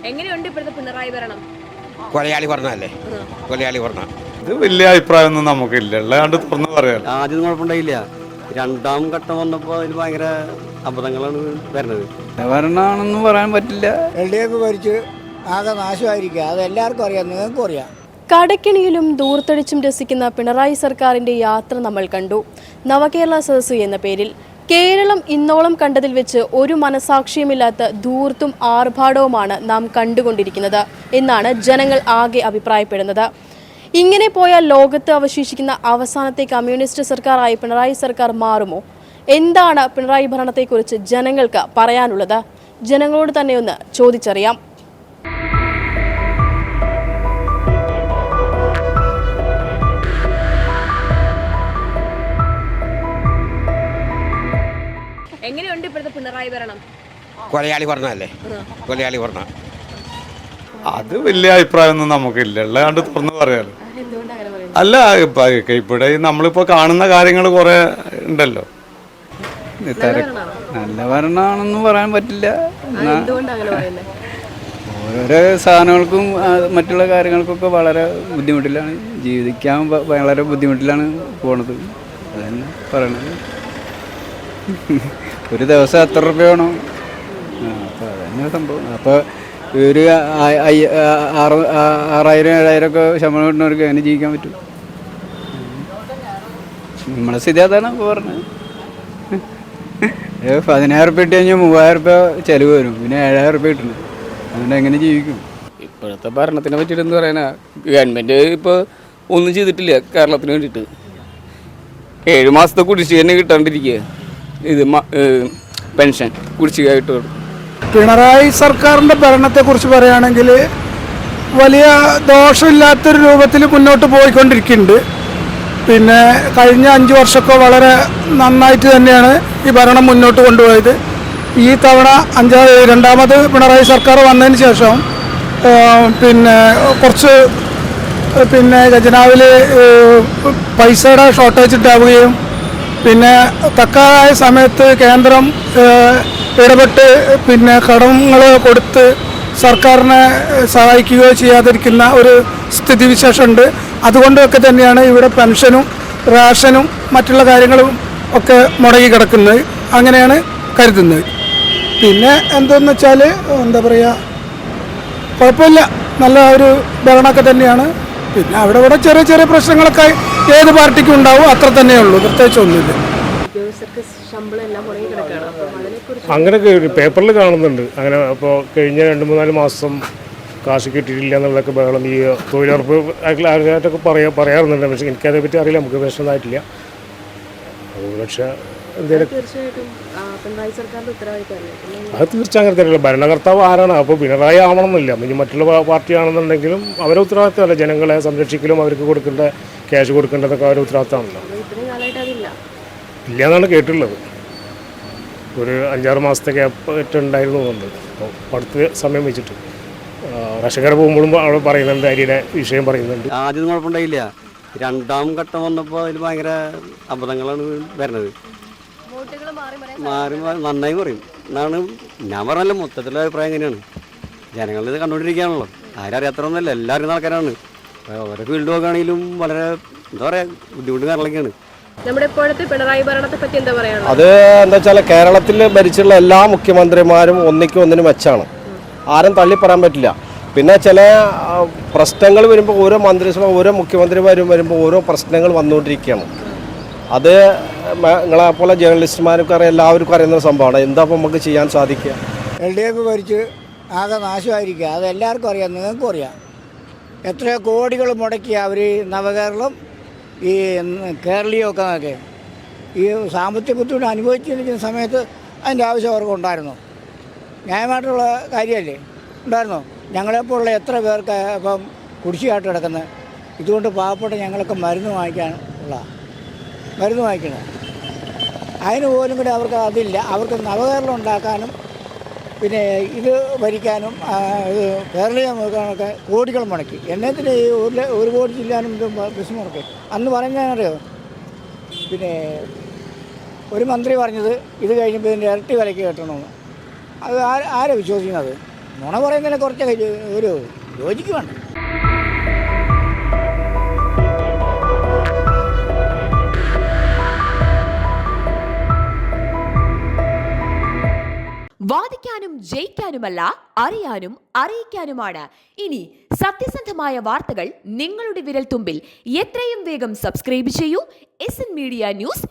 എങ്ങനെയുണ്ട് ഇപ്പോഴത്തെ പിണറായി ഭരണം? കൊലയാളി പറഞ്ഞല്ലേ, കൊലയാളി പറഞ്ഞ ഇത് വലിയ അഭിപ്രായമൊന്നും നമുക്കില്ല, അല്ലാണ്ട് തുറന്നു പറയാം. ആദ്യം കുഴപ്പമുണ്ടായില്ല, രണ്ടാം ഘട്ടം വന്നപ്പോൾ അതിൽ ഭയങ്കര അബദ്ധങ്ങളാണ് വരുന്നത്. ഭരണമാണെന്ന് പറയാൻ പറ്റില്ല. LDF ഭരിച്ച് ആകെ നാശമായിരിക്കുക, അത് എല്ലാവർക്കും അറിയാം, നിങ്ങൾക്കും അറിയാം. കടക്കിണിയിലും ദൂർത്തടിച്ചും രസിക്കുന്ന പിണറായി സർക്കാരിന്റെ യാത്ര നമ്മൾ കണ്ടു. നവകേരള സദസ്സ് എന്ന പേരിൽ കേരളം ഇന്നോളം കണ്ടതിൽ വെച്ച് ഒരു മനസാക്ഷിയുമില്ലാത്ത ധൂർത്തും ആർഭാടവുമാണ് നാം കണ്ടുകൊണ്ടിരിക്കുന്നത് എന്നാണ് ജനങ്ങൾ ആകെ അഭിപ്രായപ്പെടുന്നത്. ഇങ്ങനെ പോയാൽ ലോകത്ത് അവശേഷിക്കുന്ന അവസാനത്തെ കമ്മ്യൂണിസ്റ്റ് സർക്കാരായി പിണറായി സർക്കാർ മാറുമോ? എന്താണ് പിണറായി ഭരണത്തെക്കുറിച്ച് ജനങ്ങൾക്ക് പറയാനുള്ളത്? ജനങ്ങളോട് തന്നെ ഒന്ന് ചോദിച്ചറിയാം. എങ്ങനെയുണ്ട് ഇപ്പോഴത്തെ പിണറായി ഭരണം? കൊലയാളി പറഞ്ഞല്ലേ, കൊലയാളി പറഞ്ഞ അത് വലിയ അഭിപ്രായമൊന്നും നമുക്കില്ല, അല്ലാണ്ട് തുറന്നു പറയാലോ. അല്ല, ഇവിടെ നമ്മളിപ്പോ കാണുന്ന കാര്യങ്ങൾ കുറെ ഉണ്ടല്ലോ. നല്ല ഭരണമാണെന്ന് പറയാൻ പറ്റില്ല. ഓരോരോ സാധനങ്ങൾക്കും മറ്റുള്ള കാര്യങ്ങൾക്കൊക്കെ വളരെ ബുദ്ധിമുട്ടിലാണ്, ജീവിക്കാൻ വളരെ ബുദ്ധിമുട്ടിലാണ് പോണത്. അതന്നെ പറയണത്. ഒരു ദിവസം എത്ര രൂപ വേണം? അപ്പോൾ അതന്നെ സംഭവം. അപ്പോൾ ഒരു 6000-7000 ഒക്കെ ശമ്പളം കിട്ടുന്നവർക്ക് എങ്ങനെ ജീവിക്കാൻ പറ്റും? നമ്മുടെ സ്ഥിതി അതാണ് ഇപ്പോൾ പറഞ്ഞത്. 10000 ഇട്ട് കഴിഞ്ഞാൽ 3000 ചിലവ് വരും, പിന്നെ 7000 കിട്ടുന്നത്. അതുകൊണ്ട് എങ്ങനെ ജീവിക്കും? ഇപ്പോഴത്തെ ഭരണത്തിനെ പറ്റിയിട്ട് എന്ത് പറയാനാ? ഗവൺമെൻറ് ഇപ്പോൾ ഒന്നും ചെയ്തിട്ടില്ല കേരളത്തിന് വേണ്ടിയിട്ട്. 7 മാസത്തെ കുടിശ്ശിക തന്നെ കിട്ടാണ്ടിരിക്കുക. ഇത് പെൻഷൻ കുടിശ്ശികയായിട്ട്. പിണറായി സർക്കാരിൻ്റെ ഭരണത്തെക്കുറിച്ച് പറയുകയാണെങ്കിൽ വലിയ ദോഷമില്ലാത്തൊരു രൂപത്തിൽ മുന്നോട്ട് പോയിക്കൊണ്ടിരിക്കുന്നുണ്ട്. പിന്നെ കഴിഞ്ഞ 5 വർഷമൊക്കെ വളരെ നന്നായിട്ട് തന്നെയാണ് ഈ ഭരണം മുന്നോട്ട് കൊണ്ടുപോയത്. ഈ തവണ രണ്ടാമത് പിണറായി സർക്കാർ വന്നതിന് ശേഷം പിന്നെ കുറച്ച് ഖജനാവിൽ പൈസയുടെ ഷോർട്ടേജ് ഉണ്ടാവുകയും പിന്നെ തക്കതായ സമയത്ത് കേന്ദ്രം ഇടപെട്ട് കടങ്ങൾ കൊടുത്ത് സർക്കാരിനെ സഹായിക്കുകയോ ചെയ്യാതിരിക്കുന്ന ഒരു സ്ഥിതിവിശേഷമുണ്ട്. അതുകൊണ്ടൊക്കെ തന്നെയാണ് ഇവിടെ പെൻഷനും റേഷനും മറ്റുള്ള കാര്യങ്ങളും ഒക്കെ മുടങ്ങി കിടക്കുന്നത്, അങ്ങനെയാണ് കരുതുന്നത്. പിന്നെ എന്തെന്ന് വെച്ചാൽ എന്താ പറയുക, കുഴപ്പമില്ല, നല്ല ഒരു ഭരണമൊക്കെ തന്നെയാണ്. പിന്നെ അവിടെ ചെറിയ ചെറിയ പ്രശ്നങ്ങളൊക്കെ ഏത് പാർട്ടിക്കും ഉണ്ടാവും, അത്ര തന്നെയുള്ളൂ, പ്രത്യേകിച്ചൊന്നുമില്ല. അങ്ങനെയൊക്കെ പേപ്പറിൽ കാണുന്നുണ്ട്. അങ്ങനെ അപ്പോൾ കഴിഞ്ഞ 2-3 മാസം കാശ് കിട്ടിയിട്ടില്ല എന്നുള്ളതൊക്കെ ബഹളം ഈ തൊഴിലുറപ്പ് ആൾക്കാരൊക്കെ പറയാറുണ്ട്. പക്ഷേ എനിക്കതേപ്പറ്റി അറിയില്ല, നമുക്ക് പ്രശ്നമായിട്ടില്ല. അത് പക്ഷേ എന്തെങ്കിലും അത് തീർച്ചയായും അങ്ങനെ തന്നെയല്ല. ഭരണകർത്താവ് ആരാണ്? അപ്പോൾ പിണറായി ആവണമെന്നില്ല, ഇനി മറ്റുള്ള പാർട്ടിയാണെന്നുണ്ടെങ്കിലും അവരെ ഉത്തരവാദിത്തമല്ല. ജനങ്ങളെ സംരക്ഷിക്കലും അവർക്ക് കൊടുക്കേണ്ട ക്യാഷ് കൊടുക്കേണ്ടതൊക്കെ അവരുടെ ഉത്തരവാദിത്തമാണല്ലോ. ഇല്ല എന്നാണ് കേട്ടിട്ടുള്ളത്. ഒരു 5-6 മാസത്തെ ഗ്യാപ്പ് ഉണ്ടായിരുന്നുണ്ട്. അപ്പോൾ അടുത്ത സമയം വെച്ചിട്ട് റേഷൻ കട പോകുമ്പോഴും അവിടെ പറയുന്നുണ്ട്, അരിയുടെ വിഷയം പറയുന്നുണ്ട്. ആദ്യം കുഴപ്പമുണ്ടായില്ല, രണ്ടാം ഘട്ടം വന്നപ്പോൾ അതിൽ ഭയങ്കര അബദ്ധങ്ങളാണ് വരുന്നത്. മാറി നന്നായി പറയും എന്നാണ് ഞാൻ പറഞ്ഞല്ലോ. മൊത്തത്തിലുള്ള അഭിപ്രായം എങ്ങനെയാണ്? ജനങ്ങളിത് കണ്ടുകൊണ്ടിരിക്കുകയാണല്ലോ, ആരും അറിയാത്തതൊന്നുമല്ല, എല്ലാവരും ആൾക്കാരാണ്. ഓരോ ഫീൽഡ് നോക്കുകയാണെങ്കിലും വളരെ എന്താ പറയുക ബുദ്ധിമുട്ട് കാരണമൊക്കെയാണ്. നമ്മുടെ ഇപ്പോഴത്തെ പിണറായി ഭരണത്തെ പറ്റി എന്താ പറയുക? അത് എന്താ വെച്ചാൽ കേരളത്തിൽ ഭരിച്ചുള്ള എല്ലാ മുഖ്യമന്ത്രിമാരും ഒന്നിന് മെച്ചാണ്, ആരും തള്ളി പറയാൻ പറ്റില്ല. പിന്നെ ചില പ്രശ്നങ്ങൾ വരുമ്പോൾ ഓരോ മന്ത്രിസഭ ഓരോ മുഖ്യമന്ത്രിമാരും വരുമ്പോൾ ഓരോ പ്രശ്നങ്ങൾ വന്നുകൊണ്ടിരിക്കുകയാണ്. അത് നിങ്ങളെപ്പോലെ ജേർണലിസ്റ്റുമാർക്ക് അറിയാം, എല്ലാവർക്കും അറിയുന്ന സംഭവമാണ്. എന്താ ഇപ്പോൾ നമുക്ക് ചെയ്യാൻ സാധിക്കുക? LDF ഭരിച്ച് ആകെ നാശമായിരിക്കുക, അത് എല്ലാവർക്കും അറിയാം, നിങ്ങൾക്കും അറിയാം. എത്രയോ കോടികൾ മുടക്കിയ അവർ നവകേരളം ഈ കേരളീയമൊക്കെ നോക്കെ ഈ സാമ്പത്തിക ബുദ്ധിമുട്ട് അനുഭവിച്ചിരിക്കുന്ന സമയത്ത് അതിൻ്റെ ആവശ്യം അവർക്ക് ഉണ്ടായിരുന്നു. ന്യായമായിട്ടുള്ള കാര്യമല്ലേ? ഉണ്ടായിരുന്നോ? ഞങ്ങളെപ്പോലുള്ള എത്ര പേർക്ക് ഇപ്പം കുടിശ്ശിയായിട്ട് കിടക്കുന്നത്. ഇതുകൊണ്ട് പാവപ്പെട്ട ഞങ്ങളൊക്കെ മരുന്ന് വാങ്ങിക്കണം. അതിന് പോലും കൂടി അവർക്ക് അതില്ല. അവർക്ക് നവകേരളം ഉണ്ടാക്കാനും പിന്നെ ഇത് ഭരിക്കാനും കേരളീയം നോക്കാനൊക്കെ കോടികൾ മുടക്കി. എന്നത്തിന് ഈ 1 കോടി ജില്ലാനും ബസ് മുടക്കി. അന്ന് പറഞ്ഞറിയോ, പിന്നെ ഒരു മന്ത്രി പറഞ്ഞത് ഇത് കഴിഞ്ഞപ്പോൾ ഇതിൻ്റെ ഇരട്ടി വിലയ്ക്ക് കെട്ടണമെന്ന്. അത് ആരെ വിശ്വസിക്കുന്നത്? നുണ പറയുന്നതിന് കുറച്ച് ഒരു ലോജിക്ക് വേണ്ട. വാദിക്കാനും ജയിക്കാനുമല്ല, അറിയാനും അറിയിക്കാനുമാണ്. ഇനി സത്യസന്ധമായ വാർത്തകൾ നിങ്ങളുടെ വിരൽത്തുമ്പിൽ. എത്രയും വേഗം സബ്സ്ക്രൈബ് ചെയ്യൂ SN മീഡിയ ന്യൂസ്